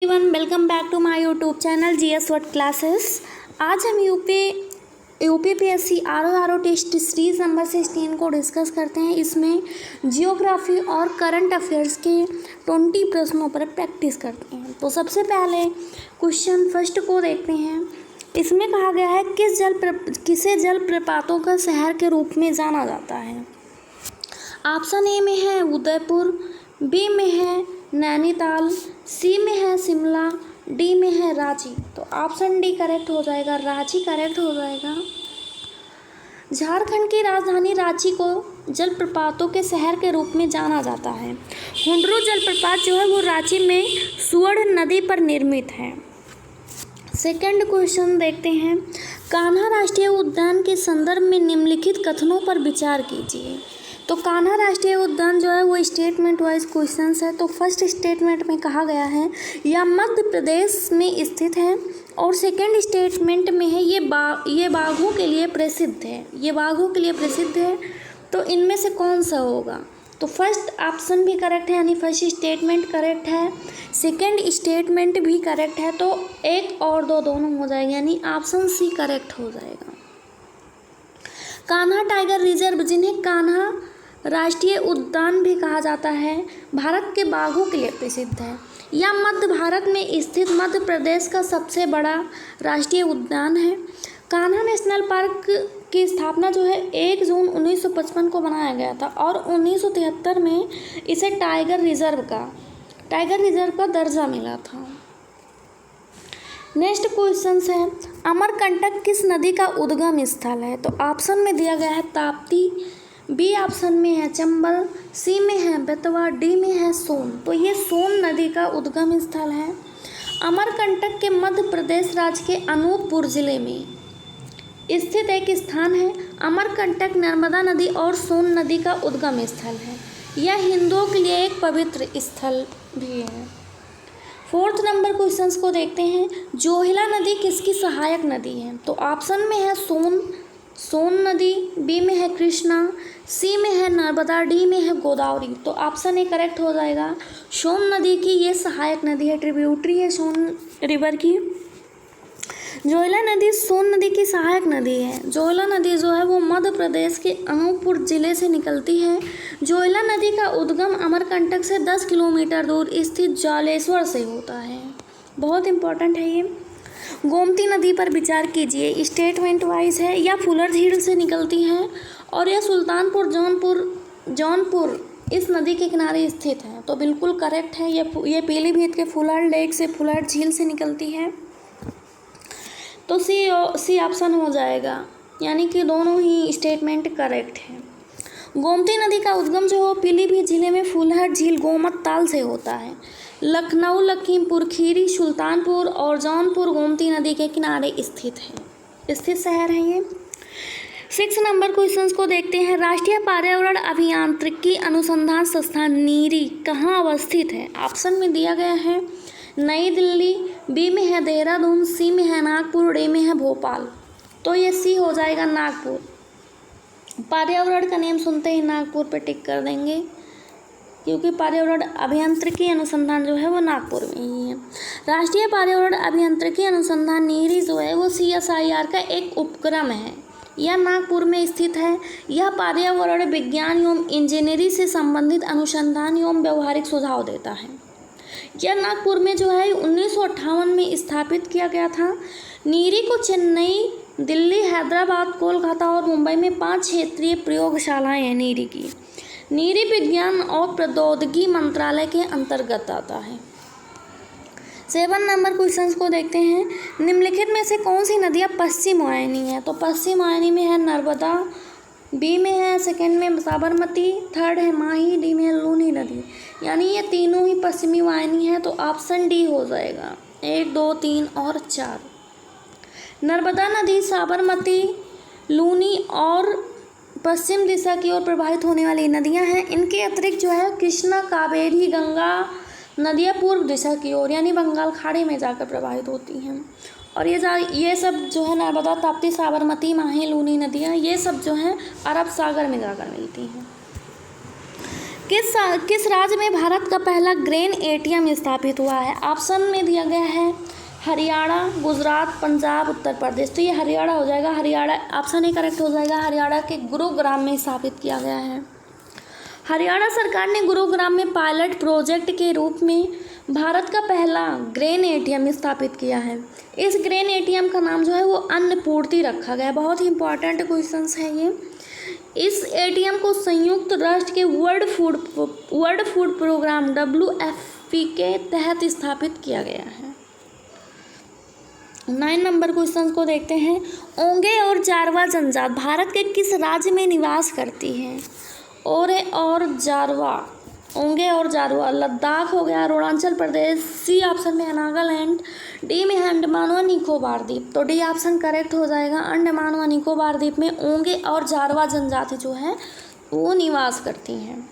Everyone, welcome back to my YouTube channel GS world classes. आज हम UPPSC R test series number 16 को discuss करते हैं। इसमें जियोग्राफी और करंट अफेयर्स के 20 प्रश्नों पर प्रैक्टिस करते हैं। तो सबसे पहले क्वेश्चन फर्स्ट को देखते हैं। इसमें कहा गया है किसे जल प्रपातों का शहर के रूप में जाना जाता है। ऑप्शन ए में है उदयपुर, बी में है नैनीताल, सी में है शिमला, डी में है रांची। तो ऑप्शन डी करेक्ट हो जाएगा, रांची करेक्ट हो जाएगा। झारखंड की राजधानी रांची को जलप्रपातों के शहर के रूप में जाना जाता है। हुंडरू जलप्रपात जो है वो रांची में सुवर्ण नदी पर निर्मित है। सेकंड क्वेश्चन देखते हैं। कान्हा राष्ट्रीय उद्यान के संदर्भ में निम्नलिखित कथनों पर विचार कीजिए। तो कान्हा राष्ट्रीय उद्यान जो है वो स्टेटमेंट वाइज क्वेश्चंस है। तो फर्स्ट स्टेटमेंट में कहा गया है यह मध्य प्रदेश में स्थित है, और सेकंड स्टेटमेंट में है ये बाघों के लिए प्रसिद्ध है। ये बाघों के लिए प्रसिद्ध है। तो इनमें से कौन सा होगा? तो फर्स्ट ऑप्शन भी करेक्ट है, यानी फर्स्ट स्टेटमेंट करेक्ट है, सेकंड स्टेटमेंट भी करेक्ट है। तो एक और दो दोनों हो जाएगा, यानी ऑप्शन सी करेक्ट हो जाएगा। कान्हा टाइगर रिजर्व, जिन्हें कान्हा राष्ट्रीय उद्यान भी कहा जाता है, भारत के बाघों के लिए प्रसिद्ध है। यह मध्य भारत में स्थित मध्य प्रदेश का सबसे बड़ा राष्ट्रीय उद्यान है। कान्हा नेशनल पार्क की स्थापना जो है 1 जून 1955 को बनाया गया था, और 1973 में इसे टाइगर रिजर्व का दर्जा मिला था। नेक्स्ट क्वेश्चन है अमरकंटक किस नदी का उद्गम स्थल है। तो ऑप्शन में दिया गया है ताप्ती, बी ऑप्शन में है चंबल, सी में है बेतवा, डी में है सोन। तो ये सोन नदी का उद्गम स्थल है। अमरकंटक के मध्य प्रदेश राज्य के अनूपपुर जिले में स्थित एक स्थान है। अमरकंटक नर्मदा नदी और सोन नदी का उद्गम स्थल है। यह हिंदुओं के लिए एक पवित्र स्थल भी है। फोर्थ नंबर क्वेश्चंस को देखते हैं। जोहिला नदी किसकी सहायक नदी है। तो ऑप्शन में है सोन नदी, बी में है कृष्णा, सी में है नर्मदा, डी में है गोदावरी। तो ऑप्शन ए करेक्ट हो जाएगा। सोन नदी की ये सहायक नदी है, ट्रिब्यूटरी है सोन रिवर की। जोहिला नदी सोन नदी की सहायक नदी है। जोहिला नदी जो है वो मध्य प्रदेश के अनूपपुर जिले से निकलती है। जोहिला नदी का उद्गम अमरकंटक से 10 किलोमीटर दूर स्थित जालेश्वर से होता है। बहुत इंपॉर्टेंट है ये। गोमती नदी पर विचार कीजिए, स्टेटमेंट वाइज है। यह फुलर झील से निकलती है, और यह सुल्तानपुर जौनपुर इस नदी के किनारे स्थित है। तो बिल्कुल करेक्ट है। ये पीलीभीत के फुलर लेक से, फुलर झील से निकलती है। तो सी ऑप्शन हो जाएगा, यानी कि दोनों ही स्टेटमेंट करेक्ट है। गोमती नदी का उद्गम जो है पीलीभीत जिले में फुलहर झील गोमत ताल से होता है। लखनऊ, लखीमपुर खीरी, सुल्तानपुर और जौनपुर गोमती नदी के किनारे स्थित शहर है ये। 6 नंबर क्वेश्चंस को देखते हैं। राष्ट्रीय पर्यावरण अभियांत्रिकी अनुसंधान संस्थान नीरी कहाँ अवस्थित है। ऑप्शन में दिया गया है नई दिल्ली, बी में है देहरादून, सी में है नागपुर, डी में है भोपाल। तो ये सी हो जाएगा नागपुर। पर्यावरण का नेम सुनते ही नागपुर पे टिक कर देंगे, क्योंकि पर्यावरण अभियांत्रिकी अनुसंधान जो है वो नागपुर में ही है। राष्ट्रीय पर्यावरण अभियांत्रिकी अनुसंधान नीरी जो है वो CSIR का एक उपक्रम है। यह नागपुर में स्थित है। यह पर्यावरण विज्ञान एवं इंजीनियरिंग से संबंधित अनुसंधान एवं व्यवहारिक सुझाव देता है। यह नागपुर में जो है 1958 में स्थापित किया गया था। नीरी को चेन्नई, दिल्ली, हैदराबाद, कोलकाता और मुंबई में 5 क्षेत्रीय प्रयोगशालाएं हैं नीरी की। नीरी विज्ञान और प्रौद्योगिकी मंत्रालय के अंतर्गत आता है। 7 नंबर क्वेश्चंस को देखते हैं। निम्नलिखित में से कौन सी नदियाँ पश्चिम वाहिनी है। तो पश्चिम वाहिनी में है नर्मदा, बी में है, सेकंड में साबरमती, थर्ड है माही, डी में है लूनी नदी। यानी ये तीनों ही पश्चिमी वाहिनी है। तो ऑप्शन डी हो जाएगा। 1, 2, 3 और 4। नर्मदा नदी, साबरमती, लूनी और पश्चिम दिशा की ओर प्रवाहित होने वाली नदियां हैं। इनके अतिरिक्त जो है कृष्णा, कावेरी, गंगा नदियां पूर्व दिशा की ओर, यानी बंगाल खाड़ी में जाकर प्रवाहित होती हैं। और ये सब जो है नर्मदा, ताप्ती, साबरमती, माही, लूनी नदियां, ये सब जो हैं अरब सागर में जाकर मिलती हैं। किस राज्य में भारत का पहला ग्रेन एटीएम स्थापित हुआ है? ऑप्शन में दिया गया है हरियाणा, गुजरात, पंजाब, उत्तर प्रदेश। तो ये हरियाणा हो जाएगा। हरियाणा ऑप्शन ए करेक्ट हो जाएगा। हरियाणा के गुरुग्राम में स्थापित किया गया है। हरियाणा सरकार ने गुरुग्राम में पायलट प्रोजेक्ट के रूप में भारत का पहला ग्रेन एटीएम स्थापित किया है। इस ग्रेन एटीएम का नाम जो है वो अन्नपूर्ति रखा गया है। बहुत ही इंपॉर्टेंट क्वेश्चंस है ये। इस एटीएम को संयुक्त राष्ट्र के वर्ल्ड फूड प्रोग्राम WFP के तहत स्थापित किया गया है। 9 नंबर क्वेश्चन को देखते हैं। ओंगे और जारवा जनजात भारत के किस राज्य में निवास करती है? ओरे और जारवा, ओंगे और जारवा लद्दाख हो गया, अरुणाचल प्रदेश, सी ऑप्शन में है नागालैंड, डी में है अंडमान व निकोबार द्वीप। तो डी ऑप्शन करेक्ट हो जाएगा। अंडमान व निकोबार द्वीप में ओंगे और जारवा जनजाति जो है वो निवास करती हैं।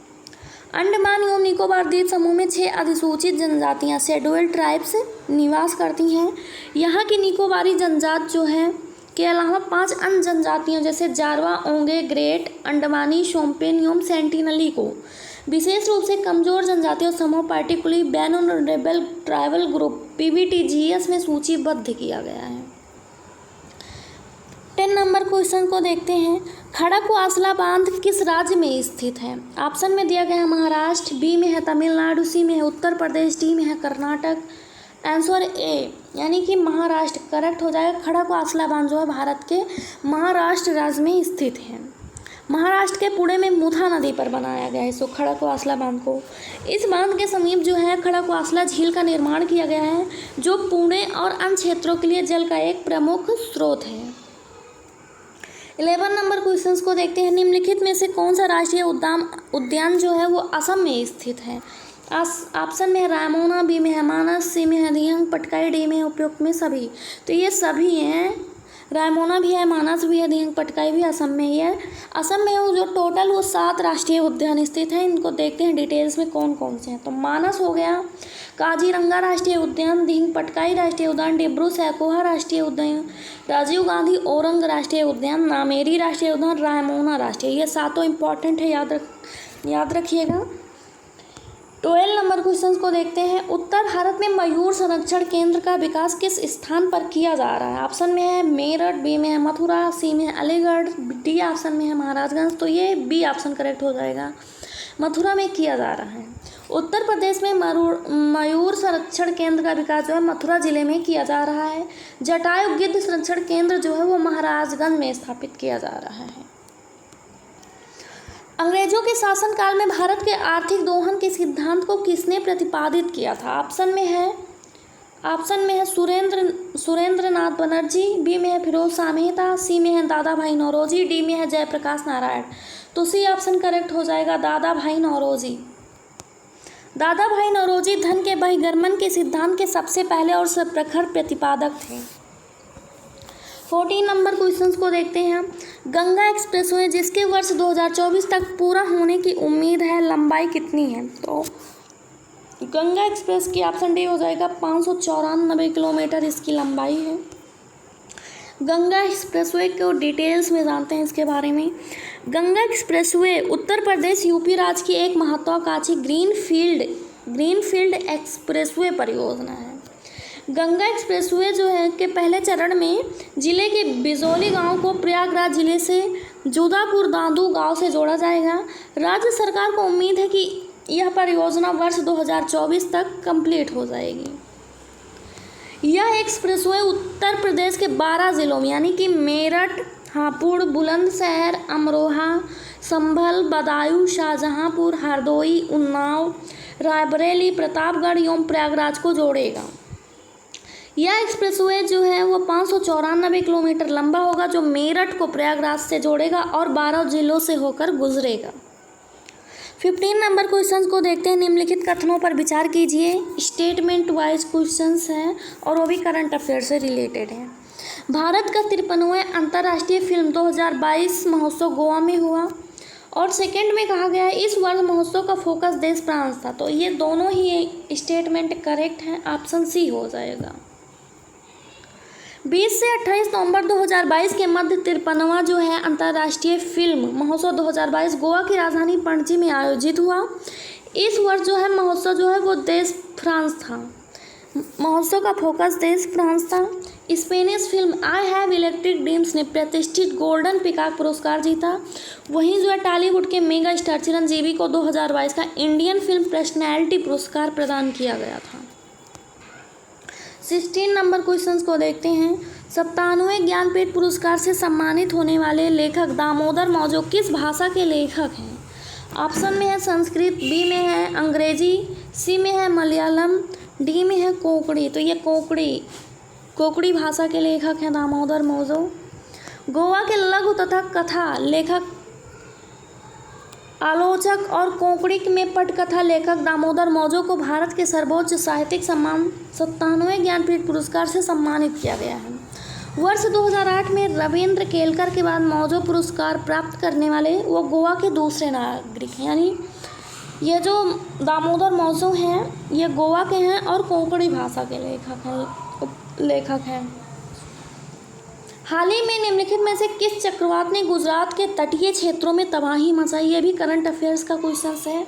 अंडमान एवं निकोबार द्वीप समूह में 6 अधिसूचित जनजातियां शेड्यूल्ड ट्राइब्स निवास करती हैं। यहाँ की निकोबारी जनजात जो है के अलावा 5 अन्य जनजातियों जैसे जारवा, ओंगे, ग्रेट अंडमानी, शोम्पेन एवं सेंटिनली को विशेष रूप से कमजोर जनजातियों समूह particularly vulnerable tribal group PVTGS में सूचीबद्ध किया गया है। 10 नंबर क्वेश्चन को देखते हैं। खड़कवासला बांध किस राज्य में स्थित है? ऑप्शन में दिया गया है महाराष्ट्र, बी में है तमिलनाडु, सी में है उत्तर प्रदेश, डी में है कर्नाटक। आंसर ए यानी कि महाराष्ट्र करेक्ट हो जाएगा। खड़कवासला बांध जो है भारत के महाराष्ट्र राज्य में स्थित है। महाराष्ट्र के पुणे में मुथा नदी पर बनाया गया है इसको, खड़कवासला बांध को। इस बांध के समीप जो है खड़कवासला झील का निर्माण किया गया है जो पुणे और अन्य क्षेत्रों के लिए जल का एक प्रमुख स्रोत है। 11 नंबर क्वेश्चंस को देखते हैं। निम्नलिखित में से कौन सा राष्ट्रीय उद्यान जो है वो असम में स्थित है? ऑप्शन में है रायमोना, बी में है मानस, सी में है दियंग पटकाई, डी में है उपयुक्त में सभी। तो ये सभी हैं। रायमोना भी है, मानस भी है, दियंग पटकाई भी असम में ही है। असम में वो जो टोटल वो 7 राष्ट्रीय उद्यान स्थित हैं। इनको देखते हैं डिटेल्स में कौन कौन से हैं। तो मानस हो गया, काजीरंगा राष्ट्रीय उद्यान, दिहिंग पटकाई राष्ट्रीय उद्यान, डिब्रू सैखोवा राष्ट्रीय उद्यान, राजीव गांधी ओरंग राष्ट्रीय उद्यान, नामेरी राष्ट्रीय उद्यान, रायमोना राष्ट्रीय। ये 7 इंपॉर्टेंट है, याद रखिएगा। 12 नंबर क्वेश्चन को देखते हैं। उत्तर भारत में मयूर संरक्षण केंद्र का विकास किस स्थान पर किया जा रहा है? ऑप्शन में है मेरठ, बी में है मथुरा, सी में है अलीगढ़, डी ऑप्शन में है महाराजगंज। तो ये बी ऑप्शन करेक्ट हो जाएगा। मथुरा में किया जा रहा है। उत्तर प्रदेश में मयूर संरक्षण केंद्र का विकास जो है मथुरा जिले में किया जा रहा है। जटायु गिद्ध संरक्षण केंद्र जो है वो महाराजगंज में स्थापित किया जा रहा है। अंग्रेजों के शासनकाल में भारत के आर्थिक दोहन के सिद्धांत को किसने प्रतिपादित किया था? ऑप्शन में है सुरेंद्र नाथ बनर्जी, बी में है फिरोज शाह मेहता, सी में है दादा भाई नौरोजी, डी में है जयप्रकाश नारायण। तो सी ऑप्शन करेक्ट हो जाएगा, दादा भाई नौरोजी। दादा भाई नौरोजी धन के बहिर्गमन के सिद्धांत के सबसे पहले और प्रखर प्रतिपादक थे। 14 नंबर क्वेश्चंस को देखते हैं। गंगा एक्सप्रेसवे जिसके वर्ष 2024 तक पूरा होने की उम्मीद है, लंबाई कितनी है? तो गंगा एक्सप्रेस की ऑप्शन डी हो जाएगा। 594 किलोमीटर इसकी लंबाई है। गंगा एक्सप्रेसवे को डिटेल्स में जानते हैं इसके बारे में। गंगा एक्सप्रेसवे उत्तर प्रदेश यूपी राज्य की एक महत्वाकांक्षी ग्रीनफील्ड एक्सप्रेसवे परियोजना है। गंगा एक्सप्रेसवे जो है कि पहले चरण में जिले के बिजौली गांव को प्रयागराज जिले से जोधापुर दादू गांव से जोड़ा जाएगा। राज्य सरकार को उम्मीद है कि यह परियोजना वर्ष 2024 तक कंप्लीट हो जाएगी। यह एक्सप्रेसवे उत्तर प्रदेश के 12 जिलों में यानी कि मेरठ, हापुड़, बुलंदशहर, अमरोहा, संभल, बदायूं, शाहजहांपुर, हरदोई, उन्नाव, रायबरेली, प्रतापगढ़ एवं प्रयागराज को जोड़ेगा। यह एक्सप्रेसवे जो है वो 594 किलोमीटर लंबा होगा जो मेरठ को प्रयागराज से जोड़ेगा और 12 जिलों से होकर गुजरेगा। 15 नंबर क्वेश्चंस को देखते हैं। निम्नलिखित कथनों पर विचार कीजिए। स्टेटमेंट वाइज क्वेश्चंस हैं और वो भी करंट अफेयर से रिलेटेड हैं। भारत का 53वां अंतर्राष्ट्रीय फिल्म 2022 महोत्सव गोवा में हुआ और सेकंड में कहा गया है इस वर्ष महोत्सव का फोकस देश फ्रांस था। तो ये दोनों ही स्टेटमेंट करेक्ट हैं, ऑप्शन सी हो जाएगा। 20 से 28 नवंबर 2022 के मध्य 53वां जो है अंतर्राष्ट्रीय फिल्म महोत्सव 2022 गोवा की राजधानी पणजी में आयोजित हुआ। इस वर्ष जो है महोत्सव जो है वो देश फ्रांस था। महोत्सव का फोकस देश फ्रांस था। Spanish film I have electric dreams ने प्रतिष्ठित गोल्डन पिकॉक पुरस्कार जीता। वहीं जो है टॉलीवुड के मेगा स्टार चिरंजीवी को 2022 का इंडियन फिल्म पर्सनैलिटी पुरस्कार प्रदान किया गया था। 16 नंबर क्वेश्चंस को देखते हैं। 97वें ज्ञानपीठ पुरस्कार से सम्मानित होने वाले लेखक दामोदर मौजो किस भाषा के लेखक हैं? ऑप्शन में है संस्कृत, बी में है अंग्रेजी, सी में है मलयालम, डी में है कोंकणी। तो ये कोंकणी भाषा के लेखक हैं दामोदर मौजो। गोवा के लघु तथा कथा लेखक आलोचक और कोंकणी में पटकथा लेखक दामोदर मौजो को भारत के सर्वोच्च साहित्यिक सम्मान 97वें ज्ञानपीठ पुरस्कार से सम्मानित किया गया है। वर्ष 2008 में रविंद्र केलकर के बाद मौजो पुरस्कार प्राप्त करने वाले वो गोवा के दूसरे नागरिक हैं। यानी ये जो दामोदर मौजो हैं ये गोवा के हैं और कोंकणी भाषा के लेखक हैं। हाल ही में निम्नलिखित में से किस चक्रवात ने गुजरात के तटीय क्षेत्रों में तबाही मचाई? ये भी करंट अफेयर्स का क्वेश्चन है।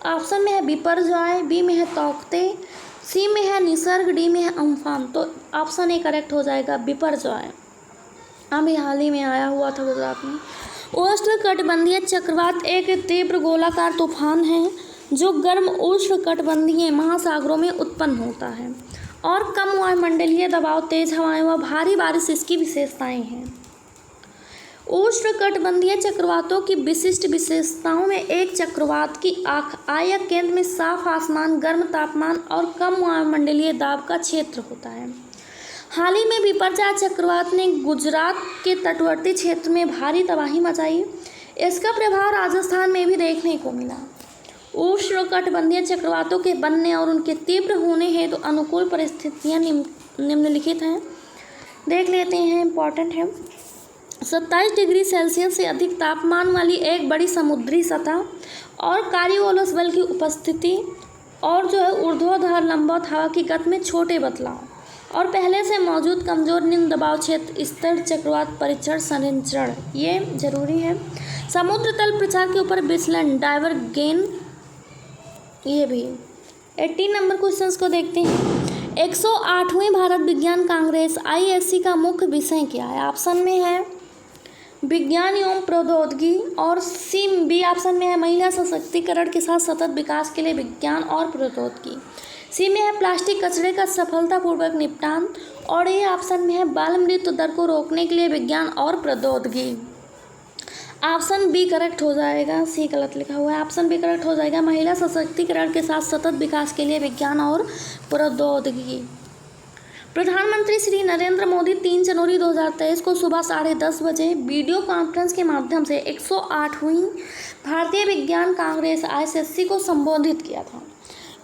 ऑप्शन में है बिपरजॉय, बी में है तौकते, सी में है निसर्ग, डी में है अम्फान। तो ऑप्शन ए करेक्ट हो जाएगा बिपरजॉय। अभी हाल ही में आया हुआ था गुजरात में। उष्णकटिबंधीय चक्रवात एक तीव्र गोलाकार तूफान है जो गर्म उष्णकटिबंधीय महासागरों में उत्पन्न होता है और कम वायुमंडलीय दबाव, तेज हवाएं व भारी बारिश इसकी विशेषताएं हैं। उष्णकटिबंधीय चक्रवातों की विशिष्ट विशेषताओं में एक चक्रवात की आय केंद्र में साफ आसमान, गर्म तापमान और कम वायुमंडलीय दाब का क्षेत्र होता है। हाल ही में बिपरजॉय चक्रवात ने गुजरात के तटवर्ती क्षेत्र में भारी तबाही मचाई। इसका प्रभाव राजस्थान में भी देखने को मिला। उष्णकटिबंधीय चक्रवातों के बनने और उनके तीव्र होने हेतु अनुकूल परिस्थितियां निम्नलिखित हैं। देख लेते हैं, इम्पॉर्टेंट है। 27 डिग्री सेल्सियस से अधिक तापमान वाली एक बड़ी समुद्री सतह और कारियोलस बल की उपस्थिति और जो है ऊर्ध्वाधर लंबवत हवा की गति में छोटे बदलाव और पहले से मौजूद कमजोर निम्न दबाव क्षेत्र स्थिर चक्रवात परीक्षण संरचरण ये जरूरी है। समुद्र तल प्रचार के ऊपर विचलन डाइवर्जेंस ये भी। 18 नंबर क्वेश्चंस को देखते हैं। 108वें भारत विज्ञान कांग्रेस ISC का मुख्य विषय क्या है? ऑप्शन में है विज्ञान एवं प्रौद्योगिकी और बी ऑप्शन में है महिला सशक्तिकरण के साथ सतत विकास के लिए विज्ञान और प्रौद्योगिकी, सी में है प्लास्टिक कचरे का सफलतापूर्वक निपटान और ये ऑप्शन में है बाल मृत्यु दर को रोकने के लिए विज्ञान और प्रौद्योगिकी। ऑप्शन बी करेक्ट हो जाएगा, सी गलत लिखा हुआ है। ऑप्शन बी करेक्ट हो जाएगा महिला सशक्तिकरण के साथ सतत विकास के लिए विज्ञान और प्रौद्योगिकी। प्रधानमंत्री श्री नरेंद्र मोदी 3 जनवरी 2023 को सुबह 10:30 बजे वीडियो कॉन्फ्रेंस के माध्यम से 108वीं भारतीय विज्ञान कांग्रेस ISC को संबोधित किया था।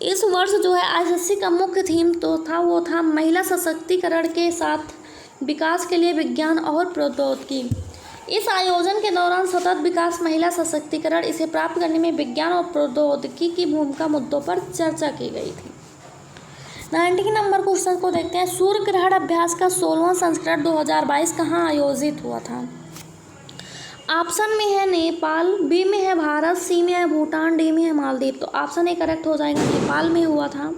इस वर्ष जो है ISC का मुख्य थीम वो था महिला सशक्तिकरण के साथ विकास के लिए विज्ञान और प्रौद्योगिकी। इस आयोजन के दौरान सतत विकास, महिला सशक्तिकरण, इसे प्राप्त करने में विज्ञान और प्रौद्योगिकी की भूमिका मुद्दों पर चर्चा की गई थी। 19 नंबर क्वेश्चन को देखते हैं। सूर्य ग्रहण अभ्यास का 16वां संस्करण 2022 कहाँ आयोजित हुआ था? ऑप्शन में है नेपाल, बी में है भारत, सी में है भूटान, डी में है मालदीव। तो ऑप्शन ए करेक्ट हो जाएगा, नेपाल में हुआ था।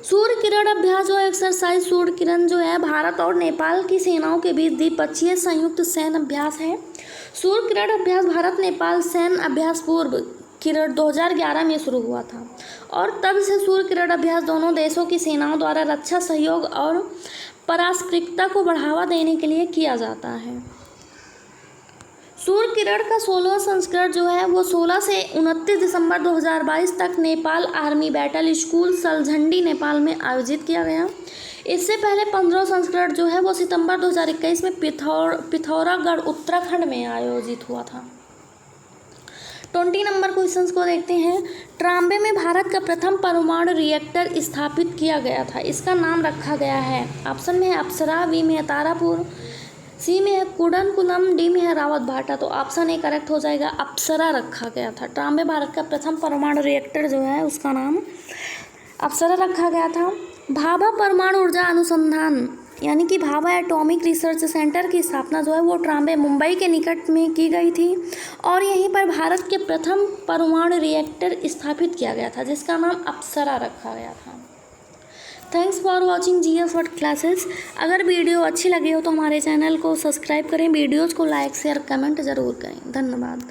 सूर्य किरण अभ्यास जो एक्सरसाइज सूर्य किरण जो है भारत और नेपाल की सेनाओं के बीच द्विपक्षीय संयुक्त सैन्य अभ्यास है। सूर्य किरण अभ्यास भारत नेपाल सैन्य अभ्यास पूर्व किरण 2011 में शुरू हुआ था और तब से सूर्य किरण अभ्यास दोनों देशों की सेनाओं द्वारा रक्षा सहयोग और पारस्परिकता को बढ़ावा देने के लिए किया जाता है। सूर्य किरण का 16वां संस्करण जो है वो 16 से 29 दिसंबर 2022 तक Nepal army battle school Saljhandi Nepal में आयोजित किया गया। इससे पहले 15वां संस्करण जो है वो सितंबर 2021 में पिथौरागढ़ उत्तराखंड में आयोजित हुआ था। 20 नंबर क्वेश्चंस को देखते हैं। ट्राम्बे में भारत का प्रथम परमाणु रिएक्टर स्थापित किया गया था, इसका नाम रखा गया है। ऑप्शन में है अप्सरा, बी में है तारापुर, सी में है कुडनकुलम, डी में है रावत भाटा। तो ऑप्शन ए करेक्ट हो जाएगा, अप्सरा रखा गया था। ट्राम्बे भारत का प्रथम परमाणु रिएक्टर जो है उसका नाम अप्सरा रखा गया था। भाभा परमाणु ऊर्जा अनुसंधान यानी कि भाभा एटॉमिक रिसर्च सेंटर की स्थापना जो है वो ट्राम्बे मुंबई के निकट में की गई थी और यहीं पर भारत के प्रथम परमाणु रिएक्टर स्थापित किया गया था जिसका नाम अप्सरा रखा गया था। Thanks for watching GS world classes. अगर वीडियो अच्छी लगी हो तो हमारे चैनल को सब्सक्राइब करें, वीडियोज़ को लाइक शेयर कमेंट ज़रूर करें। धन्यवाद।